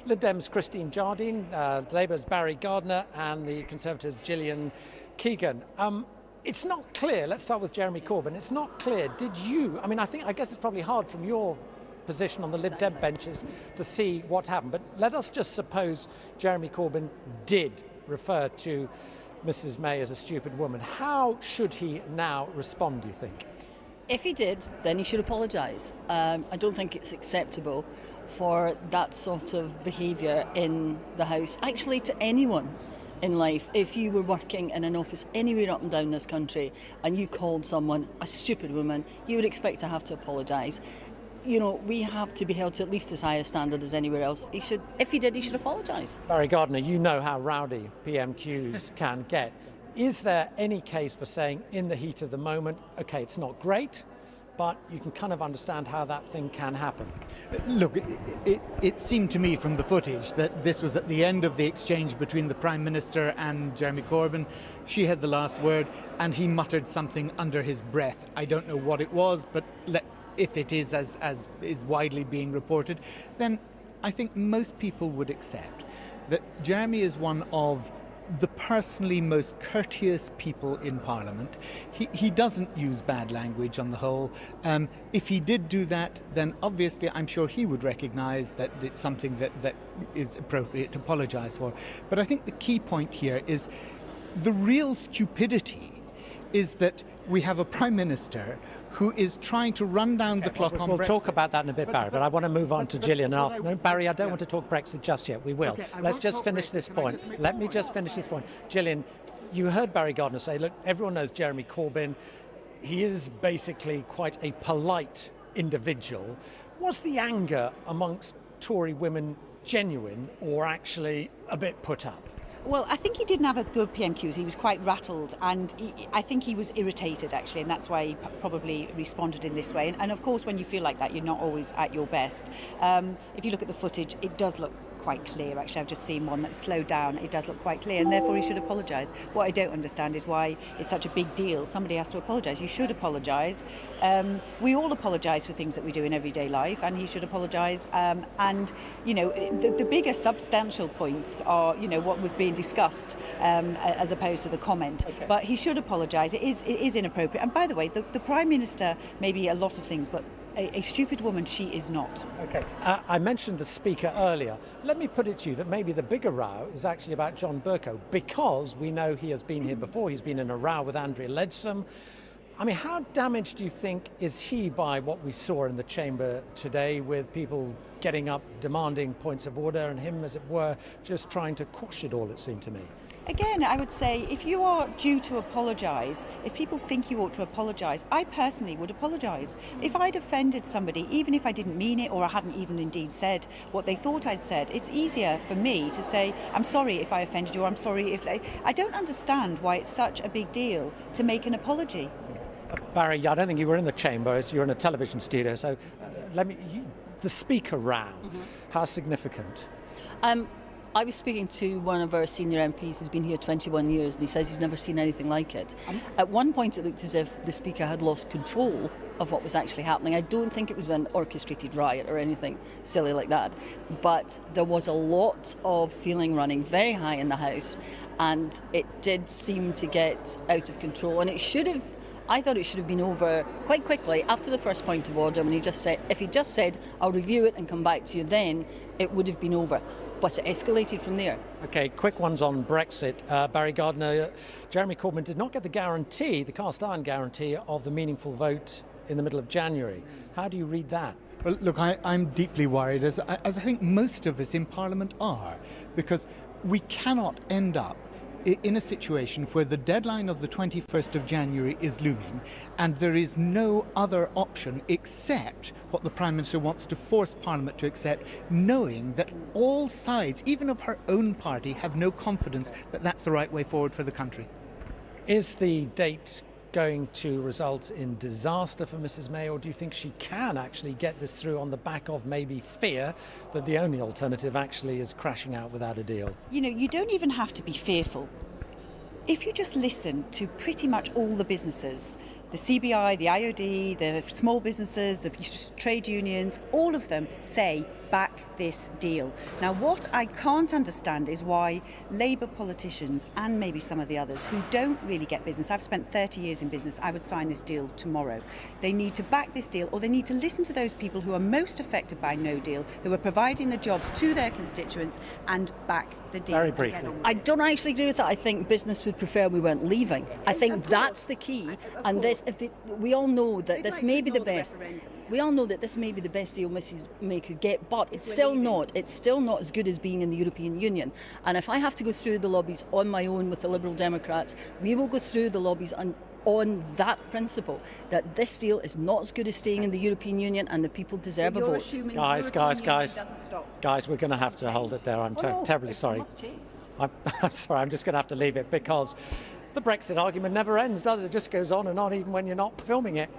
Lib Dems Christine Jardine, Labour's Barry Gardiner and the Conservatives Gillian Keegan. It's not clear, let's start with Jeremy Corbyn, it's not clear, did you, I guess it's probably hard from your position on the Lib Dem benches to see what happened, but let us just suppose Jeremy Corbyn did refer to Mrs May as a stupid woman. How should he now respond, do you think? If he did, then he should apologise. I don't think it's acceptable for that sort of behaviour in the House, actually to anyone in life. If you were working in an office anywhere up and down this country and you called someone a stupid woman, you would expect to have to apologise. You know, we have to be held to at least as high a standard as anywhere else. If he did, he should apologise. Barry Gardiner, you know how rowdy PMQs can get. Is there any case for saying in the heat of the moment, okay, it's not great, but you can kind of understand how that thing can happen? Look, it seemed to me from the footage that this was at the end of the exchange between the Prime Minister and Jeremy Corbyn. She had the last word and he muttered something under his breath. I don't know what it was, but if it is as is widely being reported, then I think most people would accept that Jeremy is one of the personally most courteous people in Parliament. He doesn't use bad language on the whole. If he did do that, then obviously I'm sure he would recognise that it's something that is appropriate to apologise for. But I think the key point here is the real stupidity is that we have a Prime Minister who is trying to run down the clock on Brexit. We'll talk about that in a bit, Barry, but I want to move on to Gillian and ask... No, Barry, I don't want to talk Brexit just yet. We will. Okay, Let's just finish this point. Let me just finish this point. Gillian, you heard Barry Gardiner say, look, everyone knows Jeremy Corbyn. He is basically quite a polite individual. Was the anger amongst Tory women genuine or actually a bit put up? Well, I think he didn't have a good PMQs. He was quite rattled and I think he was irritated actually, and that's why he probably responded in this way. And of course, when you feel like that, you're not always at your best. If you look at the footage, it does look quite clear. Actually, I've just seen one that slowed down. It does look quite clear, and therefore he should apologise. What I don't understand is why it's such a big deal. Somebody has to apologise. You should apologise. We all apologise for things that we do in everyday life, and he should apologise. And you know, the bigger substantial points are, you know, what was being discussed as opposed to the comment. Okay. But he should apologise. It is inappropriate. And by the way, the Prime Minister may be a lot of things, but a stupid woman she is not. Okay. I mentioned the Speaker earlier. Let me put it to you that maybe the bigger row is actually about John Bercow, because we know he has been here before. He's been in a row with Andrea Leadsom. I mean, how damaged do you think is he by what we saw in the chamber today, with people getting up, demanding points of order, and him, as it were, just trying to quash it all, it seemed to me? Again, I would say if you are due to apologise, if people think you ought to apologise, I personally would apologise. If I'd offended somebody, even if I didn't mean it or I hadn't even indeed said what they thought I'd said, it's easier for me to say, I'm sorry if I offended you, or I'm sorry if... I don't understand why it's such a big deal to make an apology. Barry, I don't think you were in the chamber, you're in a television studio, so the Speaker row, how significant? I was speaking to one of our senior MPs who's been here 21 years, and he says he's never seen anything like it. At one point it looked as if the Speaker had lost control of what was actually happening. I don't think it was an orchestrated riot or anything silly like that, but there was a lot of feeling running very high in the House, and it did seem to get out of control, and I thought it should have been over quite quickly after the first point of order, when if he just said, I'll review it and come back to you, then it would have been over. But it escalated from there. Okay, quick ones on Brexit. Barry Gardiner, Jeremy Corbyn did not get the cast iron guarantee of the meaningful vote in the middle of January. How do you read that? Well, look, I'm deeply worried, as I think most of us in Parliament are, because we cannot end up in a situation where the deadline of the 21st of January is looming and there is no other option except what the Prime Minister wants to force Parliament to accept, knowing that all sides, even of her own party, have no confidence that that's the right way forward for the country. Is the date going to result in disaster for Mrs May, or do you think she can actually get this through on the back of maybe fear that the only alternative actually is crashing out without a deal? You know, you don't even have to be fearful. If you just listen to pretty much all the businesses, the CBI, the IOD, the small businesses, the trade unions, all of them say back this deal. Now, what I can't understand is why Labour politicians and maybe some of the others who don't really get business, I've spent 30 years in business, I would sign this deal tomorrow. They need to back this deal, or they need to listen to those people who are most affected by no deal, who are providing the jobs to their constituents, and back the deal. Very briefly. I don't actually agree with that. I think business would prefer we weren't leaving. I think that's the key. And this, we all know that this may be the best. We all know that this may be the best deal Mrs May could get, but it's still not. It's still not as good as being in the European Union. And if I have to go through the lobbies on my own with the Liberal Democrats, we will go through the lobbies on that principle, that this deal is not as good as staying in the European Union, and the people deserve a vote. Guys, we're going to have to hold it there. I'm terribly sorry. I'm sorry, I'm just going to have to leave it, because the Brexit argument never ends, does it? It just goes on and on, even when you're not filming it.